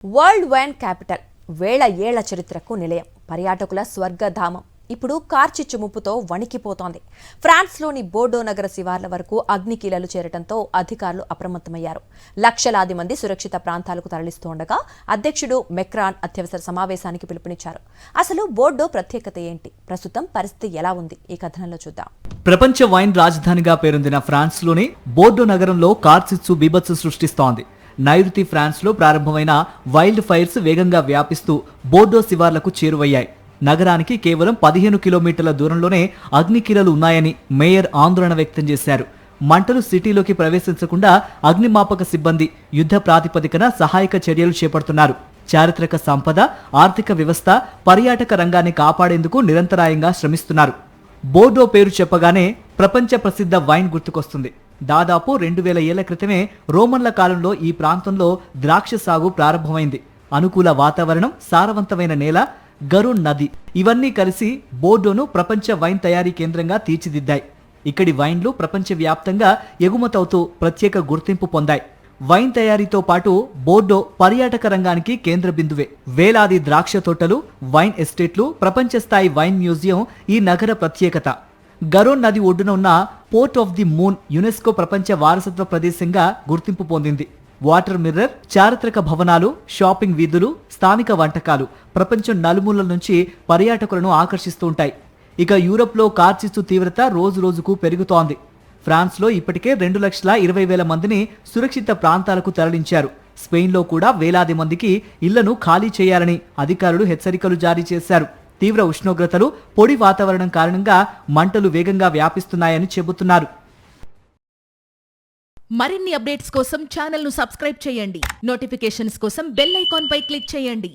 World wine capital వేల ఏళ్ల చరిత్రకు నిలయం పర్యాటకుల స్వర్గధామం ఇప్పుడు కార్చిచ్చు ముప్పుతో వణికిపోతోంది. ఫ్రాన్స్లోని బోర్డో నగర శివార్ల వరకు అగ్నికీలలు చేరటంతో అధికారులు అప్రమత్తమయ్యారు. లక్షలాది మంది సురక్షిత ప్రాంతాలకు తరలిస్తుండగా అధ్యక్షుడు మెక్రాన్ అత్యవసర సమావేశానికి పిలుపునిచ్చారు. అసలు బోర్డో ప్రత్యేకత ఏంటి, ప్రస్తుతం పరిస్థితి ఎలా ఉంది, ఈ కథనంలో చూద్దాం. ప్రపంచ వైన్ రాజధానిగా పేరొందిన ఫ్రాన్స్లోని బోర్డో నగరంలో కార్చిచ్చు బీభత్సం సృష్టిస్తోంది. నైరుతి ఫ్రాన్స్లో ప్రారంభమైన వైల్డ్ ఫైర్స్ వేగంగా వ్యాపిస్తూ బోర్డో శివార్లకు చేరువయ్యాయి. నగరానికి కేవలం 15 కిలోమీటర్ల దూరంలోనే అగ్నికీలలు ఉన్నాయని మేయర్ ఆందోళన వ్యక్తం చేశారు. మంటలు సిటీలోకి ప్రవేశించకుండా అగ్నిమాపక సిబ్బంది యుద్ధ ప్రాతిపదికన సహాయక చర్యలు చేపడుతున్నారు. చారిత్రక సంపద, ఆర్థిక వ్యవస్థ, పర్యాటక రంగాన్ని కాపాడేందుకు నిరంతరాయంగా శ్రమిస్తున్నారు. బోర్డో పేరు చెప్పగానే ప్రపంచ ప్రసిద్ధ వైన్ గుర్తుకొస్తుంది. దాదాపు 2000 ఏళ్ల క్రితమే రోమన్ల కాలంలో ఈ ప్రాంతంలో ద్రాక్ష సాగు ప్రారంభమైంది. అనుకూల వాతావరణం, సారవంతమైన నేల, గరుణ్ నది ఇవన్నీ కలిసి బోర్డోను ప్రపంచ వైన్ తయారీ కేంద్రంగా తీర్చిదిద్దాయి. ఇక్కడి వైన్లు ప్రపంచవ్యాప్తంగా ఎగుమతవుతూ ప్రత్యేక గుర్తింపు పొందాయి. వైన్ తయారీతో పాటు బోర్డో పర్యాటక రంగానికి కేంద్ర బిందువే. వేలాది ద్రాక్ష తోటలు, వైన్ ఎస్టేట్లు, ప్రపంచ స్థాయి వైన్ మ్యూజియం ఈ నగర ప్రత్యేకత. గరోన్ నది ఒడ్డున ఉన్న port of the moon UNESCO ప్రపంచ వారసత్వ ప్రదేశంగా గుర్తింపు పొందింది. వాటర్ మిర్రర్, చారిత్రక భవనాలు, షాపింగ్ వీధులు, స్థానిక వంటకాలు ప్రపంచం నలుమూలల నుంచి పర్యాటకులను ఆకర్షిస్తూ ఉంటాయి. ఇక యూరప్లో కార్చిచ్చు తీవ్రత రోజురోజుకు పెరుగుతోంది. ఫ్రాన్స్లో ఇప్పటికే 2,20,000 మందిని సురక్షిత ప్రాంతాలకు తరలించారు. స్పెయిన్లో కూడా వేలాది మందికి ఇళ్లను ఖాళీ చేయాలని అధికారులు హెచ్చరికలు జారీ చేశారు. తీవ్ర ఉష్ణోగ్రతలు, పొడి వాతావరణం కారణంగా మంటలు వేగంగా వ్యాపిస్తున్నాయని చెబుతున్నారు. మరిన్ని అప్డేట్స్ కోసం ఛానల్ ను సబ్స్క్రైబ్ చేయండి. నోటిఫికేషన్స్ కోసం బెల్ ఐకాన్ పై క్లిక్ చేయండి.